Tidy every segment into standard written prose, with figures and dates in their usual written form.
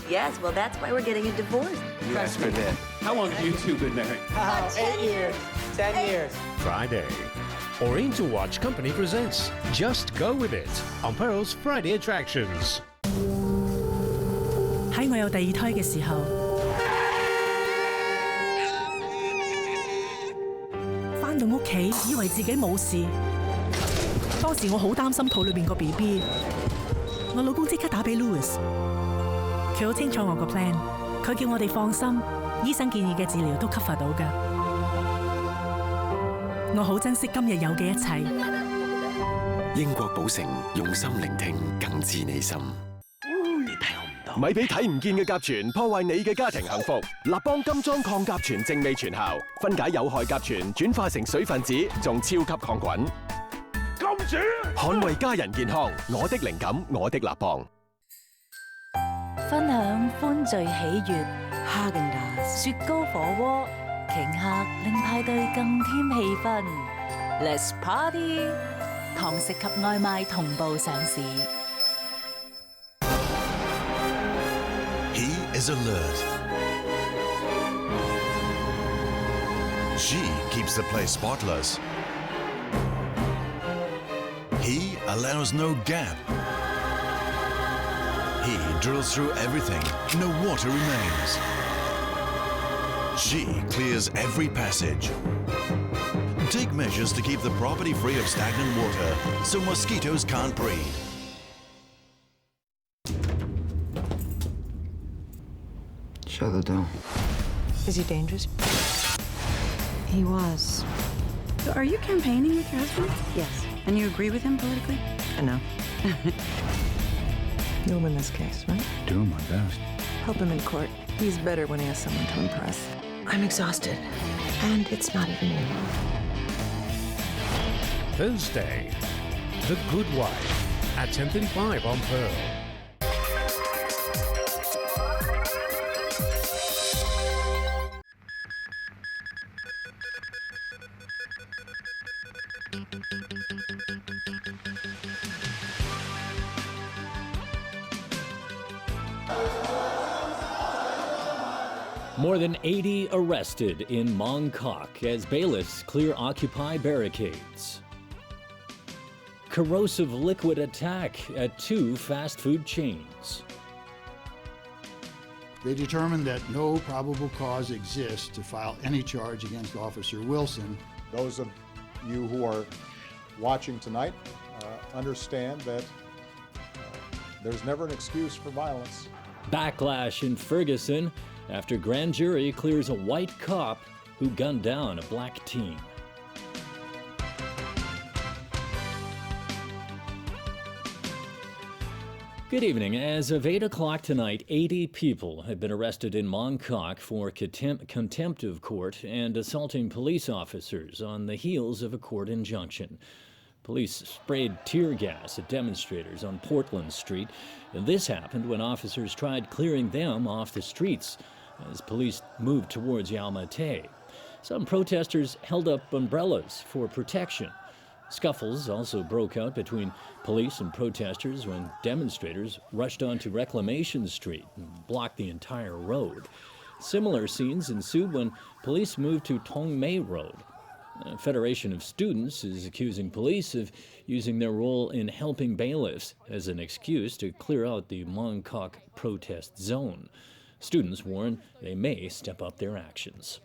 Yes, well, that's why we're getting a divorce. Yes, for that. How long have you two been married? 8 years. 10 years. Friday. Oriental Watch Company presents Just Go With It on Pearl's Friday Attractions. 喺我有第二胎嘅時候，返到屋企以為自己冇事，當時我好擔心肚裏邊個 BB， 我老公即刻打俾 Louis， 佢好清楚我個 plan， 佢叫我哋放心，醫生建議嘅治療都 cover 到㗎。我好珍惜今日有嘅一切。英國寶城用心聆聽，更知你心。咪俾睇唔見嘅甲醛破壞你嘅家庭幸福。立邦金裝抗甲醛正味全效，分解有害甲醛，轉化成水分子，仲超級抗菌。金主捍衛家人健康，我的靈感，我的立邦。分享歡聚喜悅，哈根達斯雪糕火鍋，頃刻令派對更添氣氛。Let's party！ 堂食及外賣同步上市。He is alert. She keeps the place spotless. He allows no gap. He drills through everything. No water remains. She clears every passage. Take measures to keep the property free of stagnant water so mosquitoes can't breed. Shut the door. Is he dangerous? He was. So are you campaigning with your husband? Yes. And you agree with him politically? No. You'll win this case, right? Doing my best. Help him in court. He's better when he has someone to impress. I'm exhausted. And it's not even you. Thursday, The Good Wife at 10:35 on Pearl. More than 80 arrested in Mong Kok as bailiffs clear Occupy barricades. Corrosive liquid attack at 2 fast food chains. They determined that no probable cause exists to file any charge against Officer Wilson. Those of you who are watching tonight understand that there's never an excuse for violence. Backlash in Ferguson after grand jury clears a white cop who gunned down a black teen. Good evening. As of 8 o'clock tonight, 80 people have been arrested in Mong Kok for contempt of court and assaulting police officers on the heels of a court injunction. Police sprayed tear gas at demonstrators on Portland Street, and this happened when officers tried clearing them off the streets as police moved towards Yau Ma Tei. Some protesters held up umbrellas for protection. Scuffles also broke out between police and protesters when demonstrators rushed onto Reclamation Street and blocked the entire road. Similar scenes ensued when police moved to Tong Mei Road. A Federation of Students is accusing police of using their role in helping bailiffs as an excuse to clear out the Mong Kok protest zone. Students warn they may step up their actions.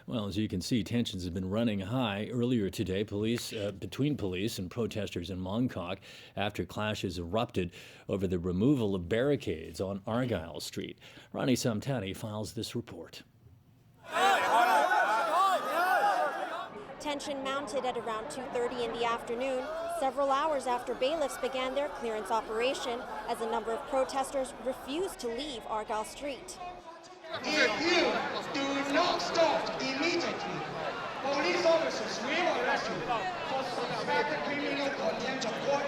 Well, as you can see, tensions have been running high earlier today between police and protesters in Mong Kok after clashes erupted over the removal of barricades on Argyle Street. Ronnie Samtani files this report. Tension mounted at around 2:30 in the afternoon, several hours after bailiffs began their clearance operation, as a number of protesters refused to leave Argyle Street. If you do not stop immediately, police officers will arrest you for suspected criminal contempt of court,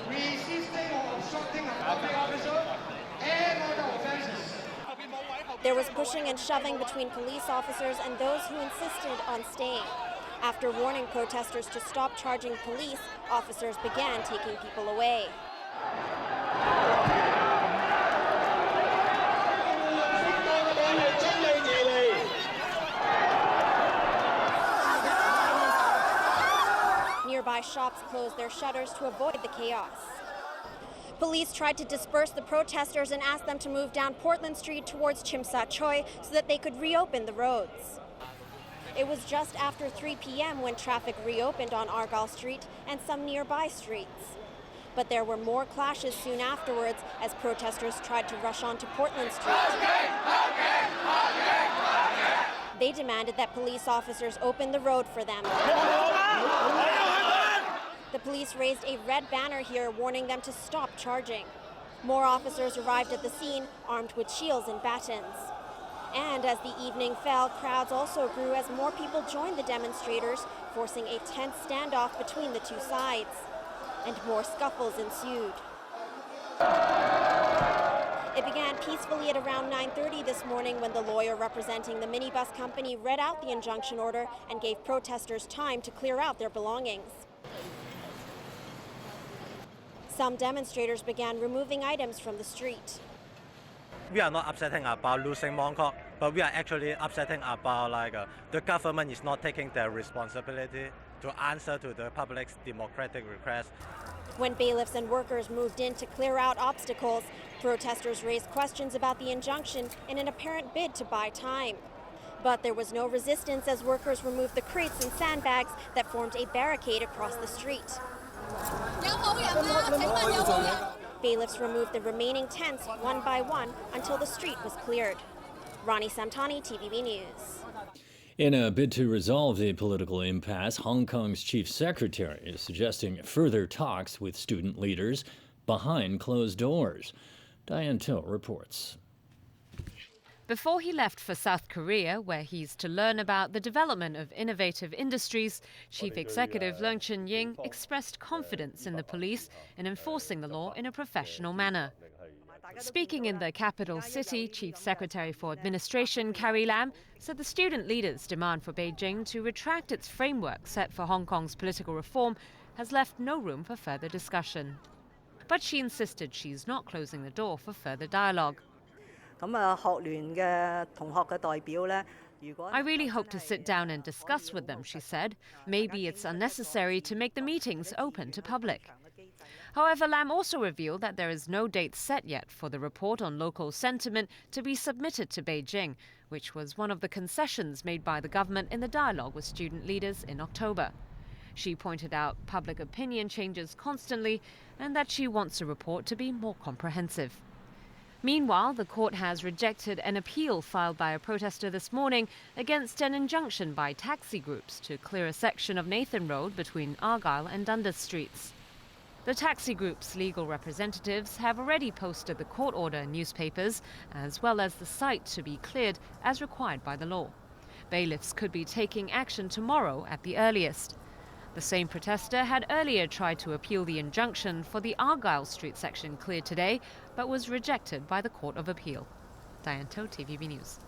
resisting or obstructing a public officer, and other offenses. There was pushing and shoving between police officers and those who insisted on staying. After warning protesters to stop charging police, officers began taking people away. Nearby shops closed their shutters to avoid the chaos. Police tried to disperse the protesters and asked them to move down Portland Street towards Chimsa Choi so that they could reopen the roads. It was just after 3 p.m. when traffic reopened on Argyle Street and some nearby streets. But there were more clashes soon afterwards as protesters tried to rush onto Portland Street. They demanded that police officers open the road for them. The police raised a red banner here warning them to stop charging. More officers arrived at the scene, armed with shields and batons. And as the evening fell, crowds also grew as more people joined the demonstrators, forcing a tense standoff between the two sides. And more scuffles ensued. It began peacefully at around 9:30 this morning when the lawyer representing the minibus company read out the injunction order and gave protesters time to clear out their belongings. Some demonstrators began removing items from the street. We are not upsetting about losing Mongkok, but we are actually upsetting about the government is not taking their responsibility to answer to the public's democratic request. When bailiffs and workers moved in to clear out obstacles, protesters raised questions about the injunction in an apparent bid to buy time. But there was no resistance as workers removed the crates and sandbags that formed a barricade across the street. Bailiffs removed the remaining tents one by one until the street was cleared. Ronnie Samtani, TVB News. In a bid to resolve the political impasse, Hong Kong's chief secretary is suggesting further talks with student leaders behind closed doors. Diane Till reports. Before he left for South Korea, where he's to learn about the development of innovative industries, Chief Executive Leung Chun-ying expressed confidence in the police in enforcing the law in a professional manner. Speaking in the capital city, Chief Secretary for Administration Carrie Lam said the student leaders' demand for Beijing to retract its framework set for Hong Kong's political reform has left no room for further discussion. But she insisted she's not closing the door for further dialogue. I really hope to sit down and discuss with them, she said. Maybe it's unnecessary to make the meetings open to public. However, Lam also revealed that there is no date set yet for the report on local sentiment to be submitted to Beijing, which was one of the concessions made by the government in the dialogue with student leaders in October. She pointed out public opinion changes constantly and that she wants a report to be more comprehensive. Meanwhile, the court has rejected an appeal filed by a protester this morning against an injunction by taxi groups to clear a section of Nathan Road between Argyle and Dundas Streets. The taxi group's legal representatives have already posted the court order in newspapers, as well as the site to be cleared as required by the law. Bailiffs could be taking action tomorrow at the earliest. The same protester had earlier tried to appeal the injunction for the Argyle Street section cleared today, but was rejected by the Court of Appeal. Diane To, TVB News.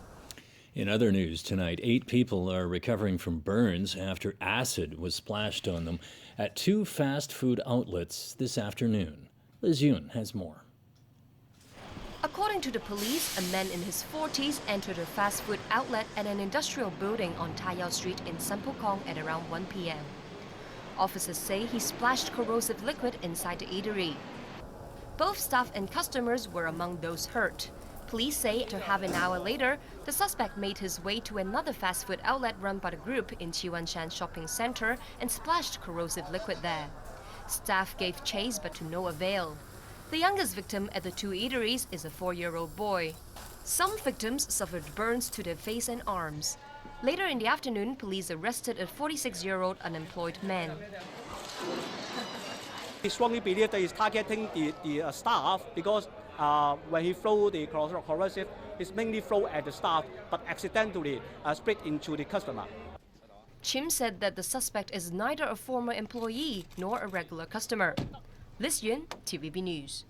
In other news tonight, 8 people are recovering from burns after acid was splashed on them at 2 fast food outlets this afternoon. Liz Yoon has more. According to the police, a man in his 40s entered a fast food outlet at an industrial building on Tai Yau Street in Sampokong at around 1 p.m. Officers say he splashed corrosive liquid inside the eatery. Both staff and customers were among those hurt. Police say after half an hour later, the suspect made his way to another fast food outlet run by the group in Chiwanshan Shopping Center and splashed corrosive liquid there. Staff gave chase but to no avail. The youngest victim at the 2 eateries is a 4-year-old boy. Some victims suffered burns to their face and arms. Later in the afternoon, police arrested a 46-year-old unemployed man. We strongly believe that he's targeting the staff because when he threw the corrosive, it's mainly thrown at the staff, but accidentally split into the customer. Chim said that the suspect is neither a former employee nor a regular customer. Liz Yun, TVB News.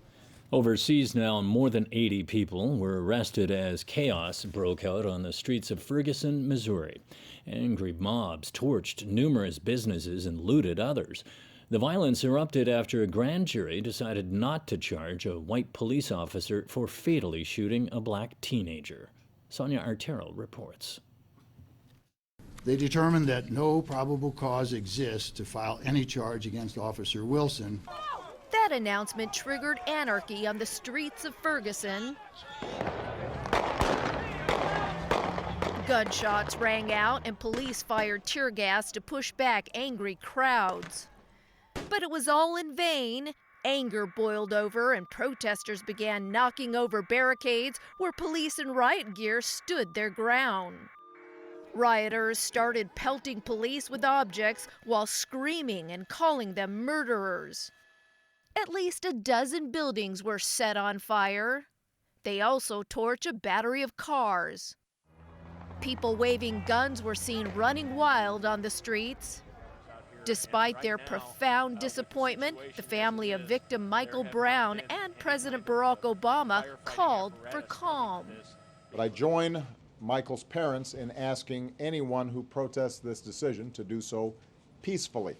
Overseas now, more than 80 people were arrested as chaos broke out on the streets of Ferguson, Missouri. Angry mobs torched numerous businesses and looted others. The violence erupted after a grand jury decided not to charge a white police officer for fatally shooting a black teenager. Sonia Artero reports. They determined that no probable cause exists to file any charge against Officer Wilson. That announcement triggered anarchy on the streets of Ferguson. Gunshots rang out and police fired tear gas to push back angry crowds. But it was all in vain. Anger boiled over and protesters began knocking over barricades where police in riot gear stood their ground. Rioters started pelting police with objects while screaming and calling them murderers. At least a dozen buildings were set on fire. They also torched a battery of cars. People waving guns were seen running wild on the streets. Despite their profound disappointment, the family of victim Michael Brown and President Barack Obama called for calm. But I join Michael's parents in asking anyone who protests this decision to do so peacefully.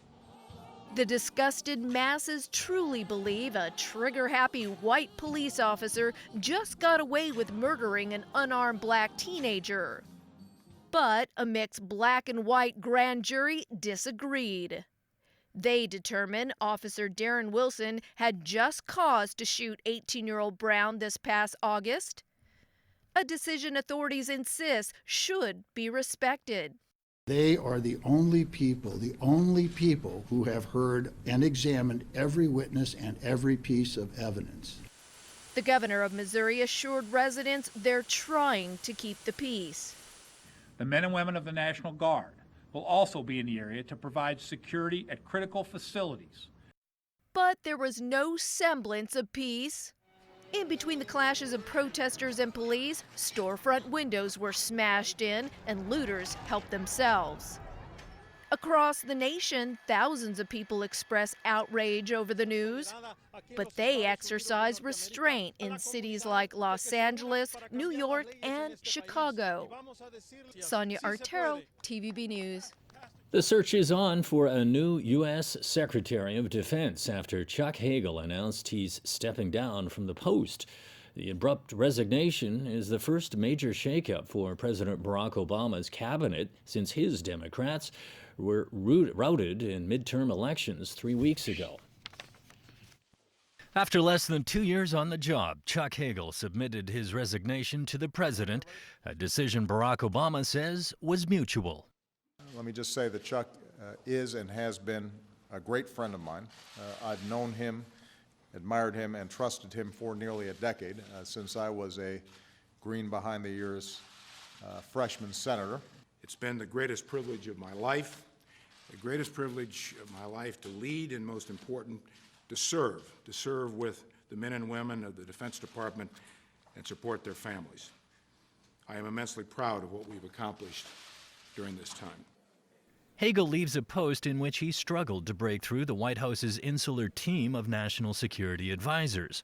The disgusted masses truly believe a trigger-happy white police officer just got away with murdering an unarmed black teenager. But a mixed black and white grand jury disagreed. They determined Officer Darren Wilson had just cause to shoot 18-year-old Brown this past August, a decision authorities insist should be respected. They are the only people who have heard and examined every witness and every piece of evidence. The governor of Missouri assured residents they're trying to keep the peace. The men and women of the National Guard will also be in the area to provide security at critical facilities. But there was no semblance of peace. In between the clashes of protesters and police, storefront windows were smashed in and looters helped themselves. Across the nation, thousands of people express outrage over the news, but they exercise restraint in cities like Los Angeles, New York, and Chicago. Sonia Artero, TVB News. The search is on for a new U.S. Secretary of Defense after Chuck Hagel announced he's stepping down from the post. The abrupt resignation is the first major shakeup for President Barack Obama's cabinet since his Democrats were routed in midterm elections 3 weeks ago. After less than 2 years on the job, Chuck Hagel submitted his resignation to the president, a decision Barack Obama says was mutual. Let me just say that Chuck is and has been a great friend of mine. I've known him, admired him, and trusted him for nearly a decade, since I was a green behind-the-ears freshman senator. It's been the greatest privilege of my life, the greatest privilege of my life to lead, and most important, to serve with the men and women of the Defense Department and support their families. I am immensely proud of what we've accomplished during this time. Hagel leaves a post in which he struggled to break through the White House's insular team of national security advisors.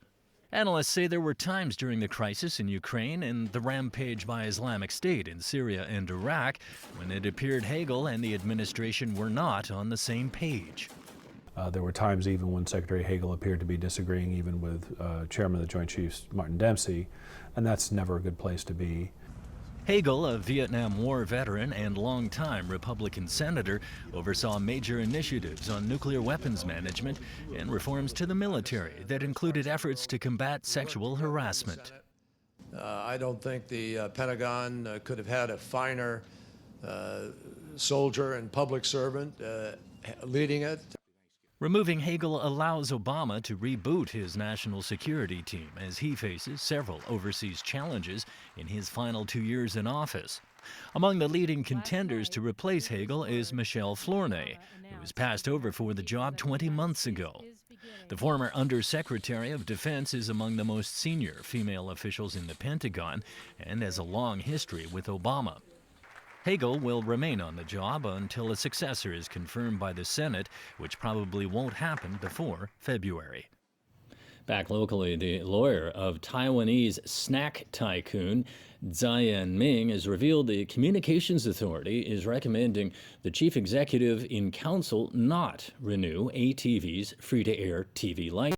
Analysts say there were times during the crisis in Ukraine and the rampage by Islamic State in Syria and Iraq when it appeared Hagel and the administration were not on the same page. There were times even when Secretary Hagel appeared to be disagreeing even with Chairman of the Joint Chiefs, Martin Dempsey, and that's never a good place to be. Hagel, a Vietnam War veteran and longtime Republican senator, oversaw major initiatives on nuclear weapons management and reforms to the military that included efforts to combat sexual harassment. I don't think the Pentagon could have had a finer soldier and public servant leading it. Removing Hagel allows Obama to reboot his national security team as he faces several overseas challenges in his final 2 years in office. Among the leading contenders to replace Hagel is Michelle Flournoy, who was passed over for the job 20 months ago. The former Undersecretary of Defense is among the most senior female officials in the Pentagon and has a long history with Obama. Hagel will remain on the job until a successor is confirmed by the Senate, which probably won't happen before February. Back locally, the lawyer of Taiwanese snack tycoon Tsai Ing-ming has revealed the Communications Authority is recommending the chief executive in council not renew ATV's free-to-air TV license.